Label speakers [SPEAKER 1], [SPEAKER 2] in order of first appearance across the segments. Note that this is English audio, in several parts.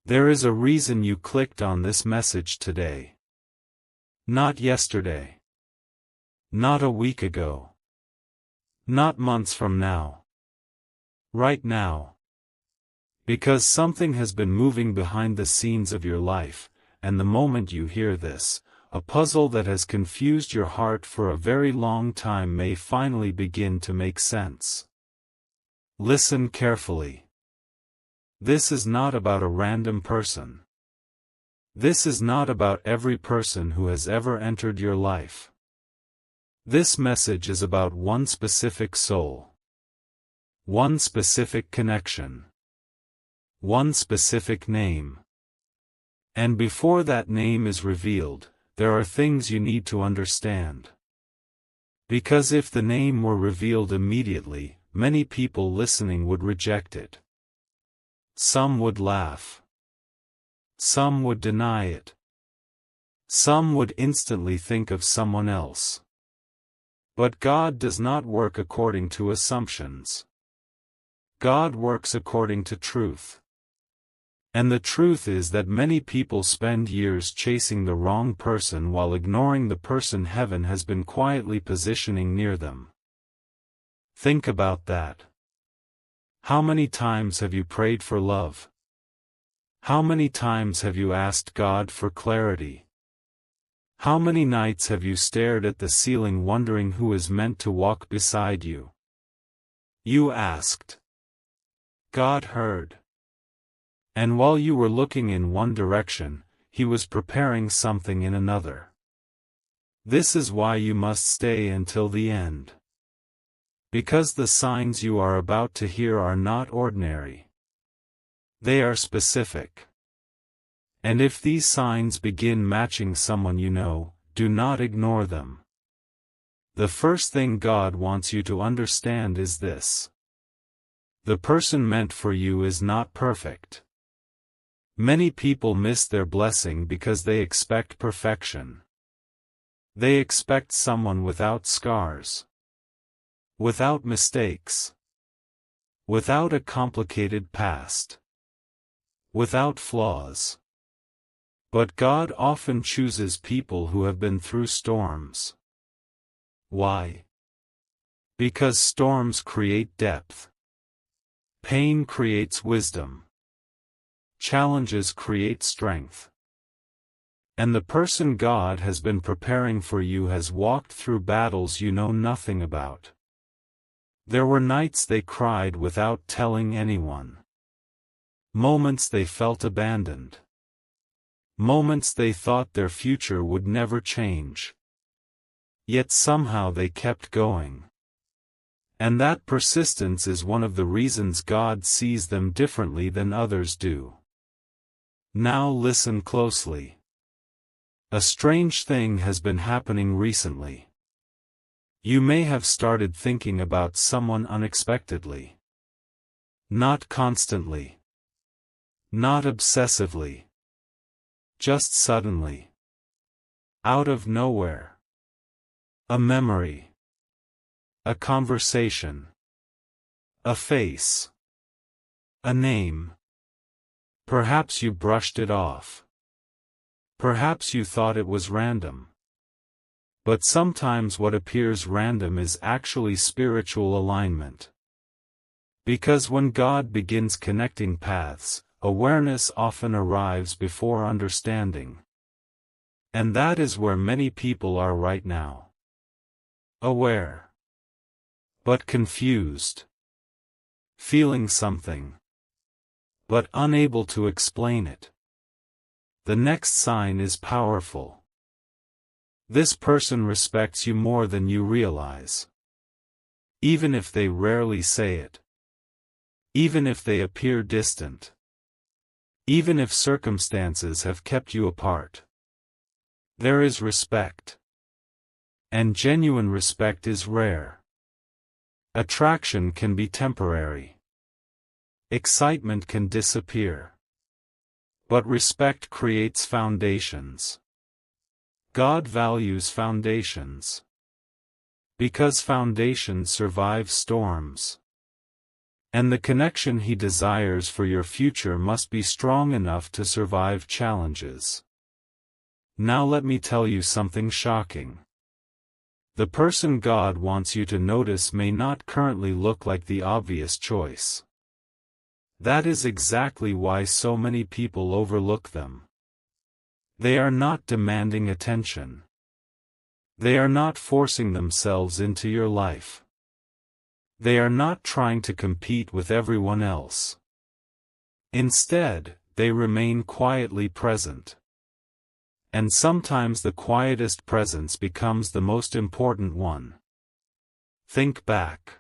[SPEAKER 1] There is a reason you clicked on this message today. Not yesterday. Not a week ago. Not months from now. Right now. Because something has been moving behind the scenes of your life, and the moment you hear this, a puzzle that has confused your heart for a very long time may finally begin to make sense. Listen carefully. This is not about a random person. This is not about every person who has ever entered your life. This message is about one specific soul. One specific connection. One specific name. And before that name is revealed, there are things you need to understand. Because if the name were revealed immediately, many people listening would reject it. Some would laugh. Some would deny it. Some would instantly think of someone else. But God does not work according to assumptions. God works according to truth. And the truth is that many people spend years chasing the wrong person while ignoring the person heaven has been quietly positioning near them. Think about that. How many times have you prayed for love? How many times have you asked God for clarity? How many nights have you stared at the ceiling wondering who is meant to walk beside you? You asked. God heard. And while you were looking in one direction, He was preparing something in another. This is why you must stay until the end. Because the signs you are about to hear are not ordinary. They are specific. And if these signs begin matching someone you know, do not ignore them. The first thing God wants you to understand is this. The person meant for you is not perfect. Many people miss their blessing because they expect perfection. They expect someone without scars. Without mistakes. Without a complicated past. Without flaws. But God often chooses people who have been through storms. Why? Because storms create depth. Pain creates wisdom. Challenges create strength. And the person God has been preparing for you has walked through battles you know nothing about. There were nights they cried without telling anyone. Moments they felt abandoned. Moments they thought their future would never change. Yet somehow they kept going. And that persistence is one of the reasons God sees them differently than others do. Now listen closely. A strange thing has been happening recently. You may have started thinking about someone unexpectedly. Not constantly. Not obsessively. Just suddenly. Out of nowhere. A memory. A conversation. A face. A name. Perhaps you brushed it off. Perhaps you thought it was random. But sometimes what appears random is actually spiritual alignment. Because when God begins connecting paths, awareness often arrives before understanding. And that is where many people are right now. Aware. But confused. Feeling something. But unable to explain it. The next sign is powerful. This person respects you more than you realize. Even if they rarely say it. Even if they appear distant. Even if circumstances have kept you apart. There is respect. And genuine respect is rare. Attraction can be temporary. Excitement can disappear. But respect creates foundations. God values foundations. Because foundations survive storms. And the connection he desires for your future must be strong enough to survive challenges. Now let me tell you something shocking. The person God wants you to notice may not currently look like the obvious choice. That is exactly why so many people overlook them. They are not demanding attention. They are not forcing themselves into your life. They are not trying to compete with everyone else. Instead, they remain quietly present. And sometimes the quietest presence becomes the most important one. Think back.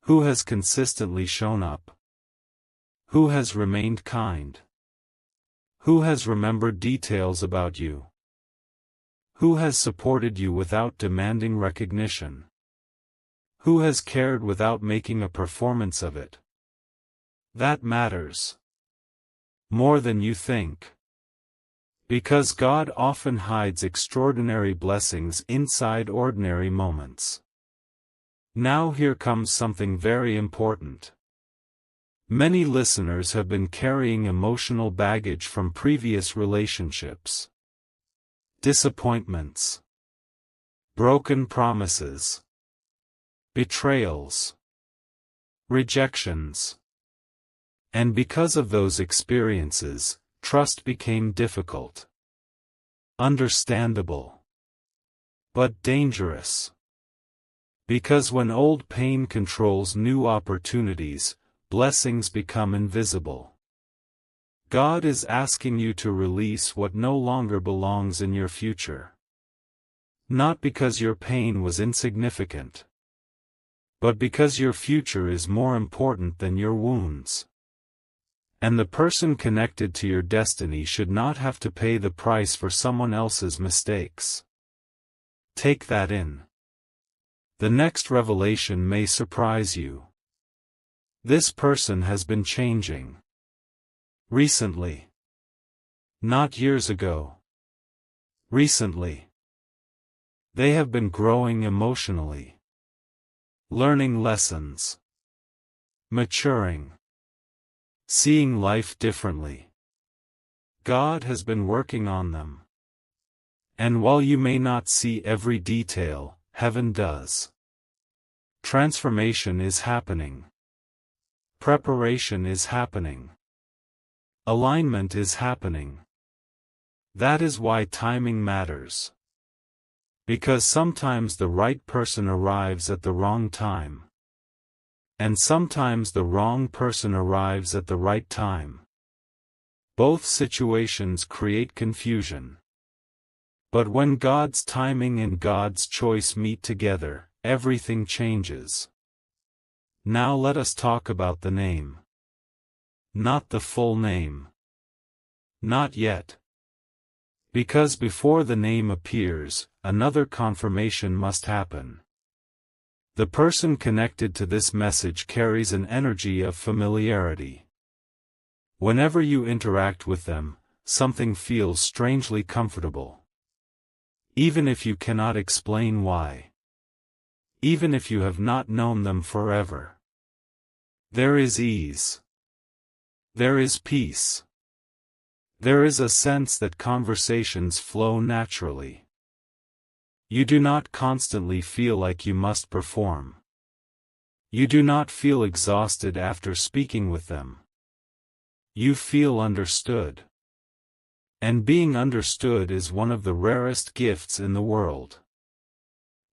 [SPEAKER 1] Who has consistently shown up? Who has remained kind? Who has remembered details about you? Who has supported you without demanding recognition? Who has cared without making a performance of it? That matters. More than you think. Because God often hides extraordinary blessings inside ordinary moments. Now here comes something very important. Many listeners have been carrying emotional baggage from previous relationships. Disappointments. Broken promises. Betrayals. Rejections. And because of those experiences, trust became difficult. Understandable. But dangerous. Because when old pain controls new opportunities, blessings become invisible. God is asking you to release what no longer belongs in your future. Not because your pain was insignificant, but because your future is more important than your wounds. And the person connected to your destiny should not have to pay the price for someone else's mistakes. Take that in. The next revelation may surprise you. This person has been changing. Recently. Not years ago. Recently. They have been growing emotionally. Learning lessons. Maturing. Seeing life differently. God has been working on them. And while you may not see every detail, heaven does. Transformation is happening. Preparation is happening. Alignment is happening. That is why timing matters. Because sometimes the right person arrives at the wrong time. And sometimes the wrong person arrives at the right time. Both situations create confusion. But when God's timing and God's choice meet together, everything changes. Now let us talk about the name. Not the full name. Not yet. Because before the name appears, another confirmation must happen. The person connected to this message carries an energy of familiarity. Whenever you interact with them, something feels strangely comfortable. Even if you cannot explain why. Even if you have not known them forever. There is ease. There is peace. There is a sense that conversations flow naturally. You do not constantly feel like you must perform. You do not feel exhausted after speaking with them. You feel understood. And being understood is one of the rarest gifts in the world.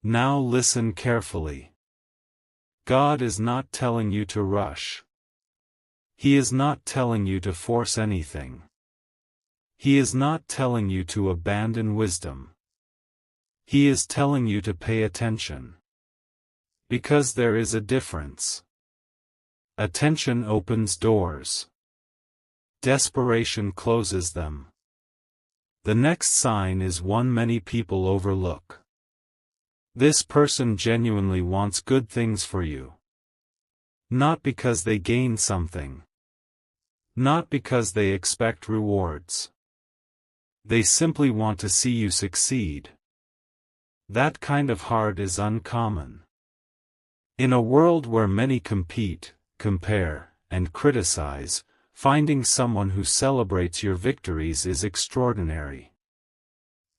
[SPEAKER 1] Now listen carefully. God is not telling you to rush. He is not telling you to force anything. He is not telling you to abandon wisdom. He is telling you to pay attention. Because there is a difference. Attention opens doors. Desperation closes them. The next sign is one many people overlook. This person genuinely wants good things for you. Not because they gain something. Not because they expect rewards. They simply want to see you succeed. That kind of heart is uncommon. In a world where many compete, compare, and criticize, finding someone who celebrates your victories is extraordinary.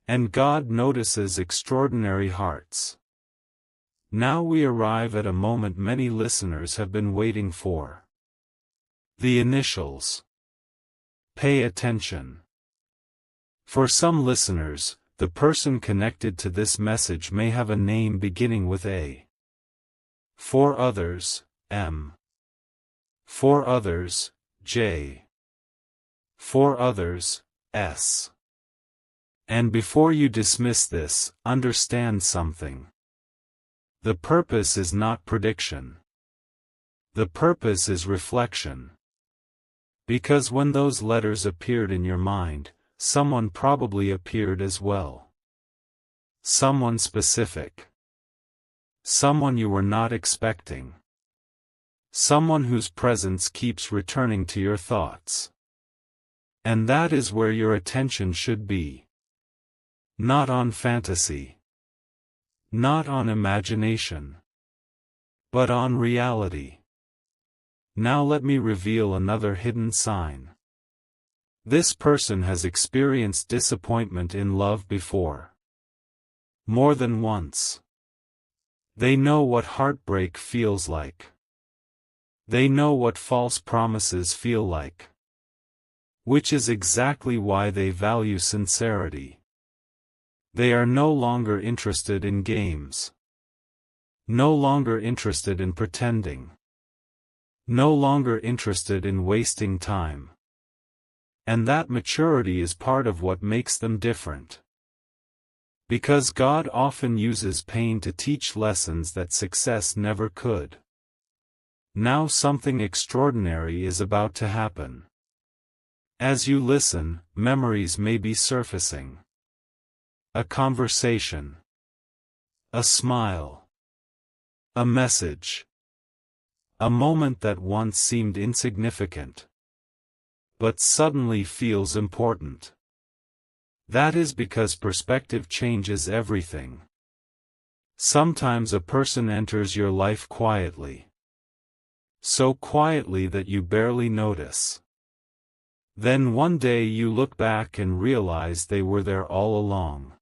[SPEAKER 1] And God notices extraordinary hearts. Now we arrive at a moment many listeners have been waiting for. The initials. Pay attention. For some listeners, the person connected to this message may have a name beginning with A. For others, M. For others, J. For others, S. And before you dismiss this, understand something. The purpose is not prediction. The purpose is reflection. Because when those letters appeared in your mind, someone probably appeared as well. Someone specific. Someone you were not expecting. Someone whose presence keeps returning to your thoughts. And that is where your attention should be. Not on fantasy. Not on imagination. But on reality. Now let me reveal another hidden sign. This person has experienced disappointment in love before. More than once. They know what heartbreak feels like. They know what false promises feel like. Which is exactly why they value sincerity. They are no longer interested in games. No longer interested in pretending. No longer interested in wasting time. And that maturity is part of what makes them different. Because God often uses pain to teach lessons that success never could. Now something extraordinary is about to happen. As you listen, memories may be surfacing. A conversation. A smile. A message. A moment that once seemed insignificant, but suddenly feels important. That is because perspective changes everything. Sometimes a person enters your life quietly. So quietly that you barely notice. Then one day you look back and realize they were there all along.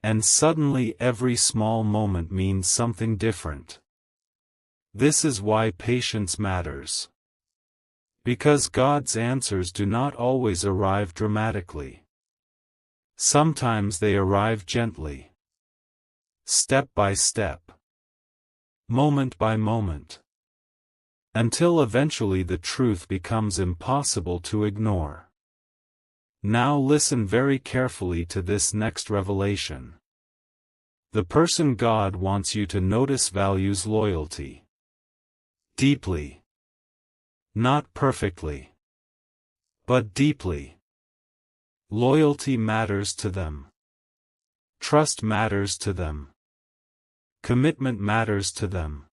[SPEAKER 1] And suddenly every small moment means something different. This is why patience matters. Because God's answers do not always arrive dramatically. Sometimes they arrive gently. Step by step. Moment by moment. Until eventually the truth becomes impossible to ignore. Now listen very carefully to this next revelation. The person God wants you to notice values loyalty. Deeply. Not perfectly. But deeply. Loyalty matters to them. Trust matters to them. Commitment matters to them.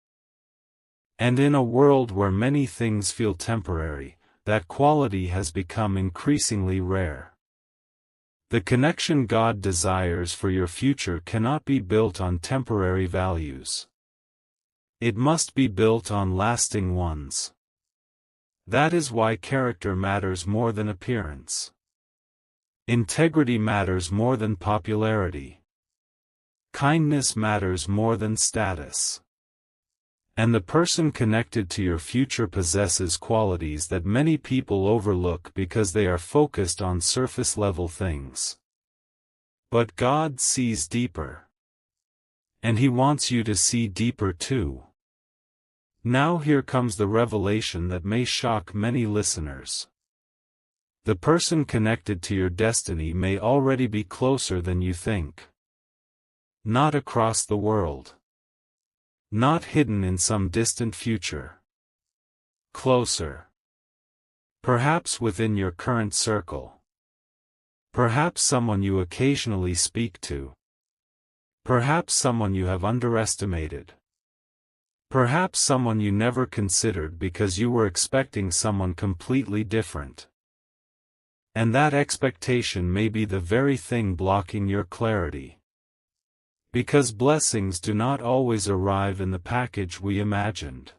[SPEAKER 1] And in a world where many things feel temporary, that quality has become increasingly rare. The connection God desires for your future cannot be built on temporary values. It must be built on lasting ones. That is why character matters more than appearance. Integrity matters more than popularity. Kindness matters more than status. And the person connected to your future possesses qualities that many people overlook because they are focused on surface-level things. But God sees deeper. And He wants you to see deeper too. Now here comes the revelation that may shock many listeners. The person connected to your destiny may already be closer than you think. Not across the world. Not hidden in some distant future. Closer. Perhaps within your current circle. Perhaps someone you occasionally speak to. Perhaps someone you have underestimated. Perhaps someone you never considered because you were expecting someone completely different. And that expectation may be the very thing blocking your clarity. Because blessings do not always arrive in the package we imagined.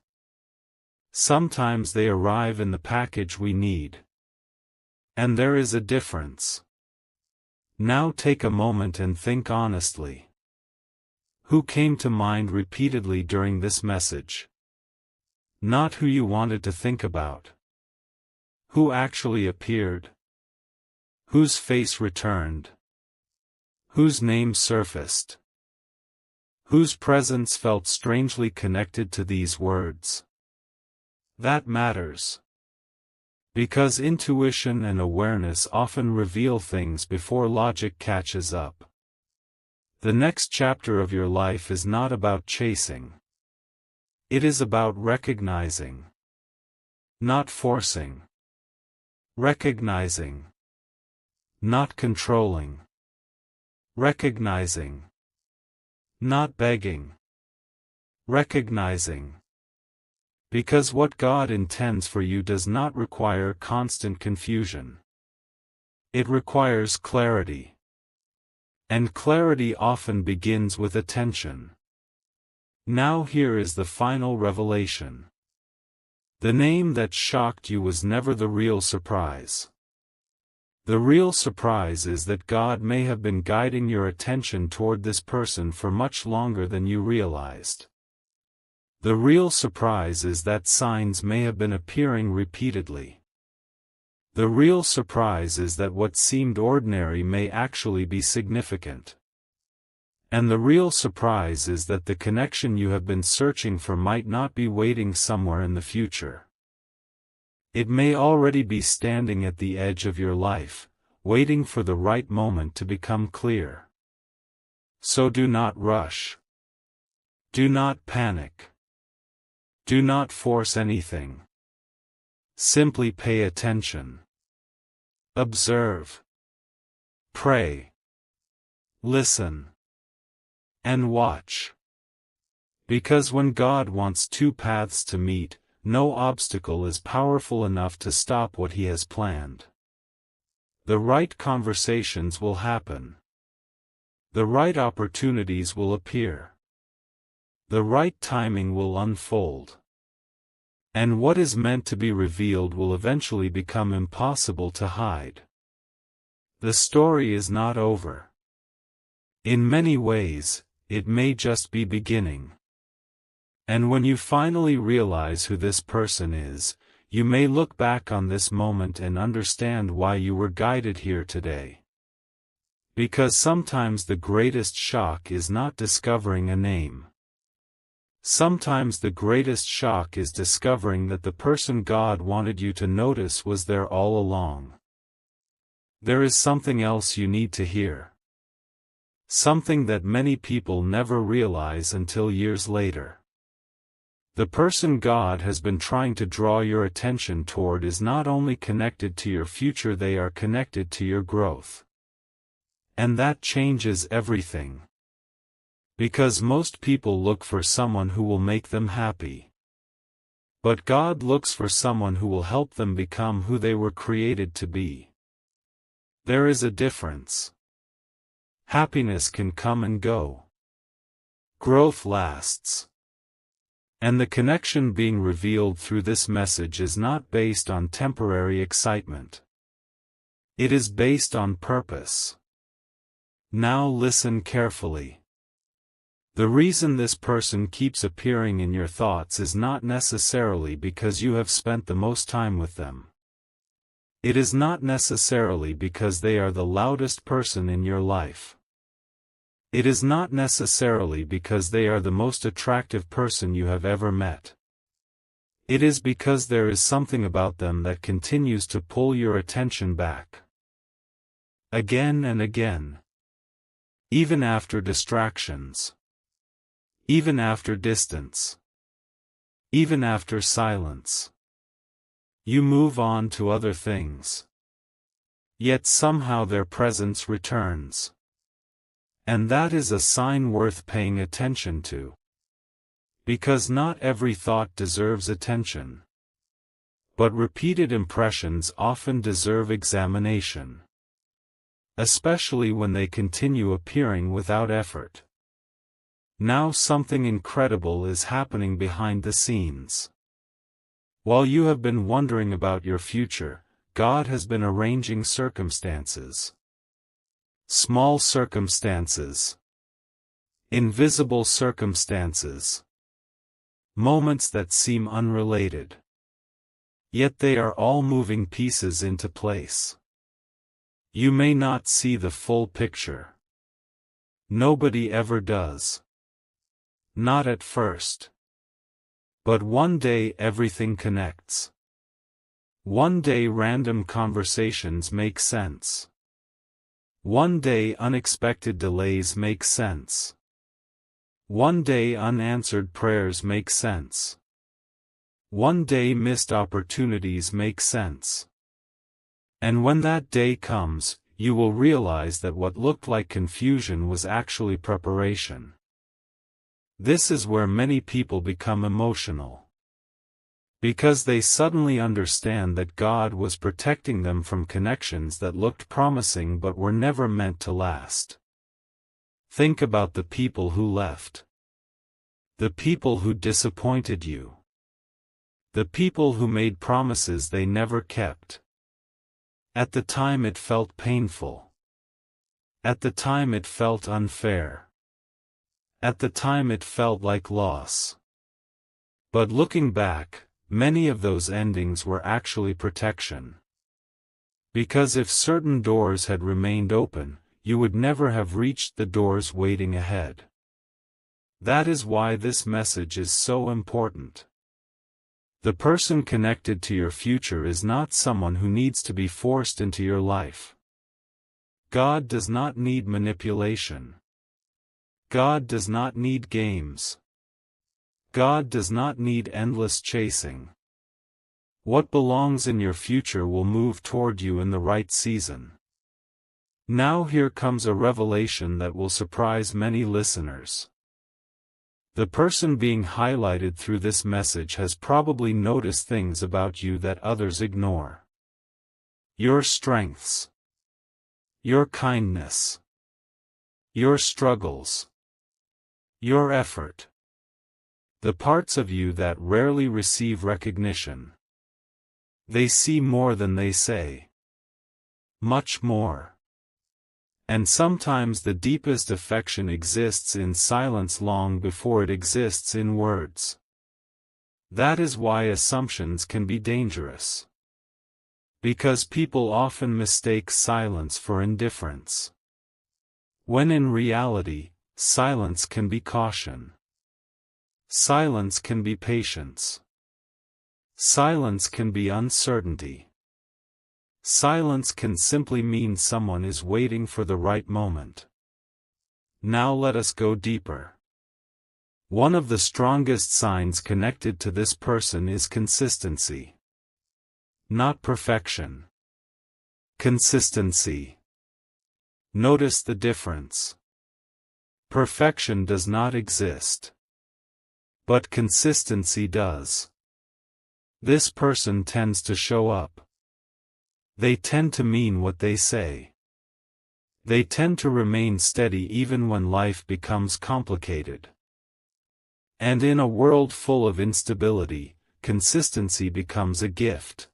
[SPEAKER 1] Sometimes they arrive in the package we need. And there is a difference. Now take a moment and think honestly. Who came to mind repeatedly during this message? Not who you wanted to think about. Who actually appeared? Whose face returned? Whose name surfaced? Whose presence felt strangely connected to these words? That matters. Because intuition and awareness often reveal things before logic catches up. The next chapter of your life is not about chasing. It is about recognizing. Not forcing. Recognizing. Not controlling. Recognizing. Not begging. Recognizing. Because what God intends for you does not require constant confusion. It requires clarity. And clarity often begins with attention. Now here is the final revelation. The name that shocked you was never the real surprise. The real surprise is that God may have been guiding your attention toward this person for much longer than you realized. The real surprise is that signs may have been appearing repeatedly. The real surprise is that what seemed ordinary may actually be significant. And the real surprise is that the connection you have been searching for might not be waiting somewhere in the future. It may already be standing at the edge of your life, waiting for the right moment to become clear. So do not rush. Do not panic. Do not force anything. Simply pay attention. Observe. Pray. Listen. And watch. Because when God wants two paths to meet, no obstacle is powerful enough to stop what He has planned. The right conversations will happen. The right opportunities will appear. The right timing will unfold. And what is meant to be revealed will eventually become impossible to hide. The story is not over. In many ways, it may just be beginning. And when you finally realize who this person is, you may look back on this moment and understand why you were guided here today. Because sometimes the greatest shock is not discovering a name. Sometimes the greatest shock is discovering that the person God wanted you to notice was there all along. There is something else you need to hear. Something that many people never realize until years later. The person God has been trying to draw your attention toward is not only connected to your future, they are connected to your growth. And that changes everything. Because most people look for someone who will make them happy. But God looks for someone who will help them become who they were created to be. There is a difference. Happiness can come and go. Growth lasts. And the connection being revealed through this message is not based on temporary excitement. It is based on purpose. Now listen carefully. The reason this person keeps appearing in your thoughts is not necessarily because you have spent the most time with them. It is not necessarily because they are the loudest person in your life. It is not necessarily because they are the most attractive person you have ever met. It is because there is something about them that continues to pull your attention back. Again and again. Even after distractions. Even after distance. Even after silence. You move on to other things. Yet somehow their presence returns. And that is a sign worth paying attention to. Because not every thought deserves attention. But repeated impressions often deserve examination. Especially when they continue appearing without effort. Now something incredible is happening behind the scenes. While you have been wondering about your future, God has been arranging circumstances. Small circumstances. Invisible circumstances. Moments that seem unrelated. Yet they are all moving pieces into place. You may not see the full picture. Nobody ever does. Not at first. But one day everything connects. One day random conversations make sense. One day unexpected delays make sense. One day unanswered prayers make sense. One day missed opportunities make sense. And when that day comes, you will realize that what looked like confusion was actually preparation. This is where many people become emotional. Because they suddenly understand that God was protecting them from connections that looked promising but were never meant to last. Think about the people who left. The people who disappointed you. The people who made promises they never kept. At the time it felt painful. At the time it felt unfair. At the time it felt like loss. But looking back, many of those endings were actually protection. Because if certain doors had remained open, you would never have reached the doors waiting ahead. That is why this message is so important. The person connected to your future is not someone who needs to be forced into your life. God does not need manipulation. God does not need games. God does not need endless chasing. What belongs in your future will move toward you in the right season. Now here comes a revelation that will surprise many listeners. The person being highlighted through this message has probably noticed things about you that others ignore. Your strengths. Your kindness. Your struggles. Your effort. The parts of you that rarely receive recognition. They see more than they say. Much more. And sometimes the deepest affection exists in silence long before it exists in words. That is why assumptions can be dangerous. Because people often mistake silence for indifference. When in reality, silence can be caution. Silence can be patience. Silence can be uncertainty. Silence can simply mean someone is waiting for the right moment. Now let us go deeper. One of the strongest signs connected to this person is consistency. Not perfection. Consistency. Notice the difference. Perfection does not exist. But consistency does. This person tends to show up. They tend to mean what they say. They tend to remain steady even when life becomes complicated. And in a world full of instability, consistency becomes a gift.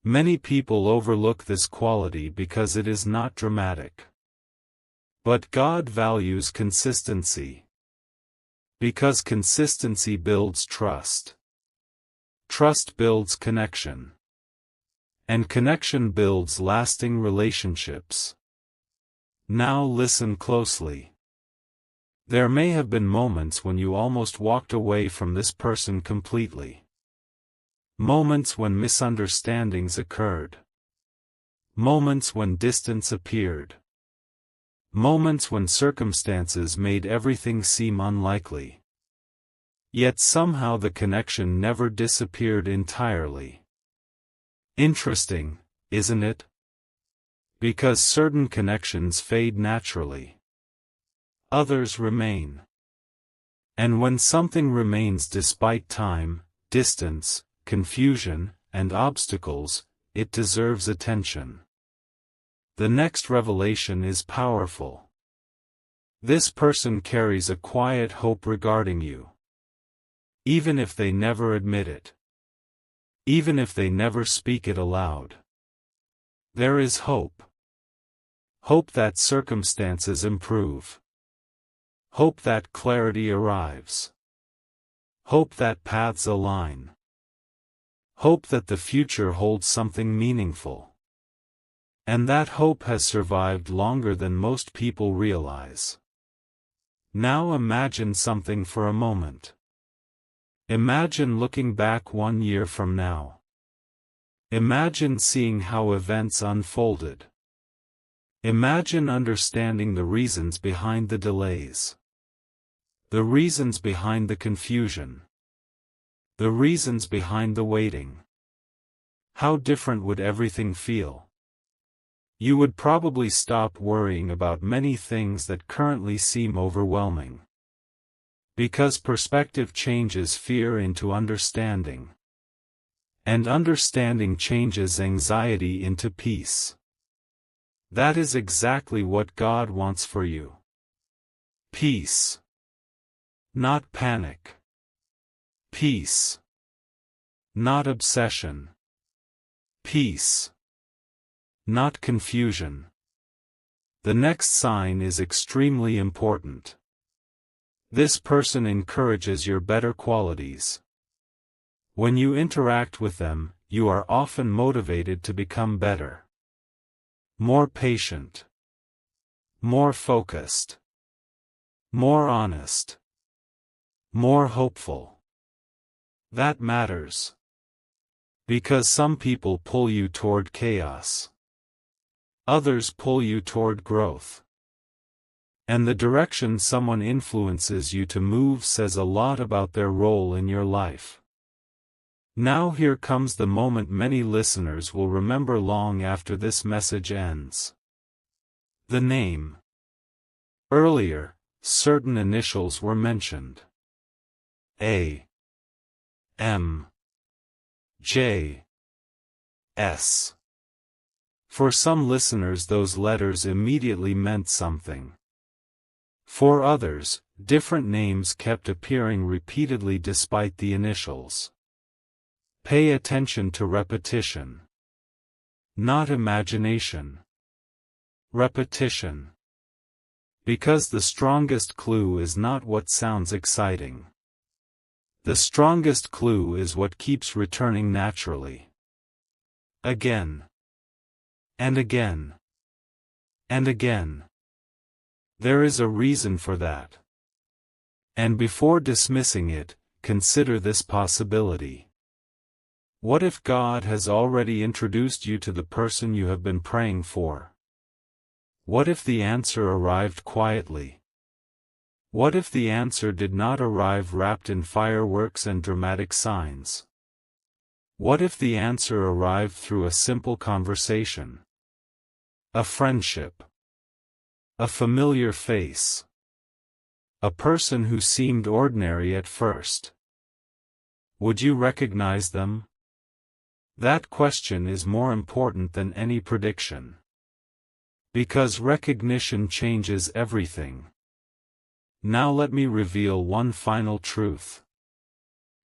[SPEAKER 1] Many people overlook this quality because it is not dramatic. But God values consistency. Because consistency builds trust. Trust builds connection. And connection builds lasting relationships. Now listen closely. There may have been moments when you almost walked away from this person completely. Moments when misunderstandings occurred. Moments when distance appeared. Moments when circumstances made everything seem unlikely. Yet somehow the connection never disappeared entirely. Interesting, isn't it? Because certain connections fade naturally. Others remain. And when something remains despite time, distance, confusion, and obstacles, it deserves attention. The next revelation is powerful. This person carries a quiet hope regarding you. Even if they never admit it. even if they never speak it aloud. There is hope. Hope that circumstances improve. Hope that clarity arrives. Hope that paths align. Hope that the future holds something meaningful. And that hope has survived longer than most people realize. Now imagine something for a moment. Imagine looking back 1 year from now. Imagine seeing how events unfolded. Imagine understanding the reasons behind the delays. The reasons behind the confusion. The reasons behind the waiting. How different would everything feel? You would probably stop worrying about many things that currently seem overwhelming. Because perspective changes fear into understanding. And understanding changes anxiety into peace. That is exactly what God wants for you. Peace. Not panic. Peace. Not obsession. Peace. Not confusion. The next sign is extremely important. This person encourages your better qualities. When you interact with them, you are often motivated to become better. More patient. More focused. More honest. More hopeful. That matters. Because some people pull you toward chaos. Others pull you toward growth. And the direction someone influences you to move says a lot about their role in your life. Now here comes the moment many listeners will remember long after this message ends. The name. Earlier, certain initials were mentioned. A. M. J. S. For some listeners those letters immediately meant something. For others, different names kept appearing repeatedly despite the initials. Pay attention to repetition. Not imagination. Repetition. Because the strongest clue is not what sounds exciting. The strongest clue is what keeps returning naturally. Again. And again. And again. There is a reason for that. And before dismissing it, consider this possibility. What if God has already introduced you to the person you have been praying for? What if the answer arrived quietly? What if the answer did not arrive wrapped in fireworks and dramatic signs? What if the answer arrived through a simple conversation? A friendship. A familiar face. A person who seemed ordinary at first. Would you recognize them? That question is more important than any prediction. Because recognition changes everything. Now let me reveal one final truth.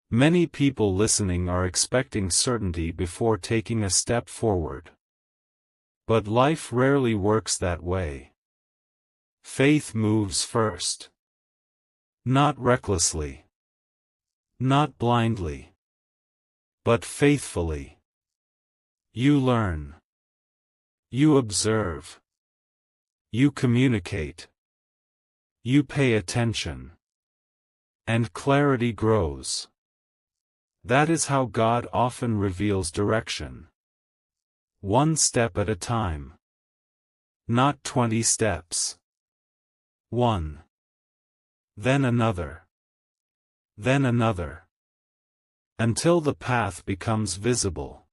[SPEAKER 1] Many people listening are expecting certainty before taking a step forward. But life rarely works that way. Faith moves first. Not recklessly. Not blindly. But faithfully. You learn. You observe. You communicate. You pay attention. And clarity grows. That is how God often reveals direction. One step at a time. Not 20 steps. One. Then another. Then another. Until the path becomes visible.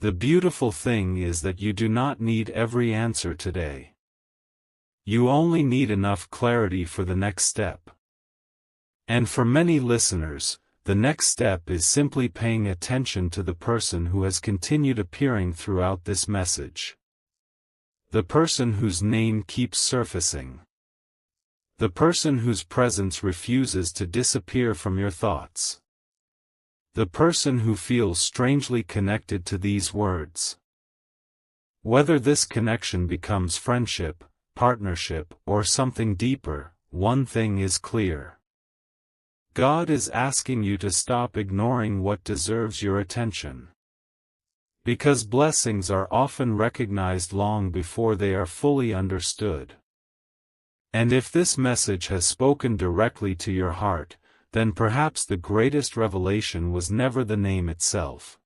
[SPEAKER 1] The beautiful thing is that you do not need every answer today. You only need enough clarity for the next step. And for many listeners, the next step is simply paying attention to the person who has continued appearing throughout this message. The person whose name keeps surfacing. The person whose presence refuses to disappear from your thoughts. The person who feels strangely connected to these words. Whether this connection becomes friendship, partnership, or something deeper, one thing is clear. God is asking you to stop ignoring what deserves your attention. Because blessings are often recognized long before they are fully understood. And if this message has spoken directly to your heart, then perhaps the greatest revelation was never the name itself.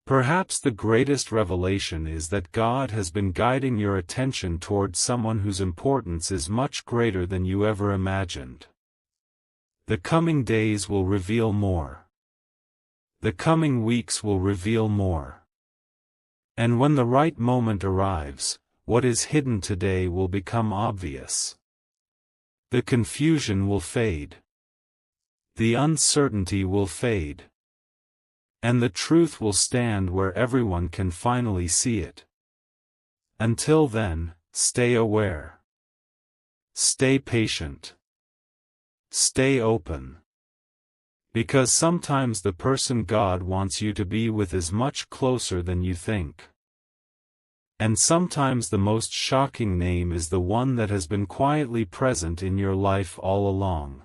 [SPEAKER 1] Perhaps the greatest revelation is that God has been guiding your attention toward someone whose importance is much greater than you ever imagined. The coming days will reveal more. The coming weeks will reveal more. And when the right moment arrives, what is hidden today will become obvious. The confusion will fade. The uncertainty will fade. And the truth will stand where everyone can finally see it. Until then, stay aware. Stay patient. Stay open. Because sometimes the person God wants you to be with is much closer than you think. And sometimes the most shocking name is the one that has been quietly present in your life all along.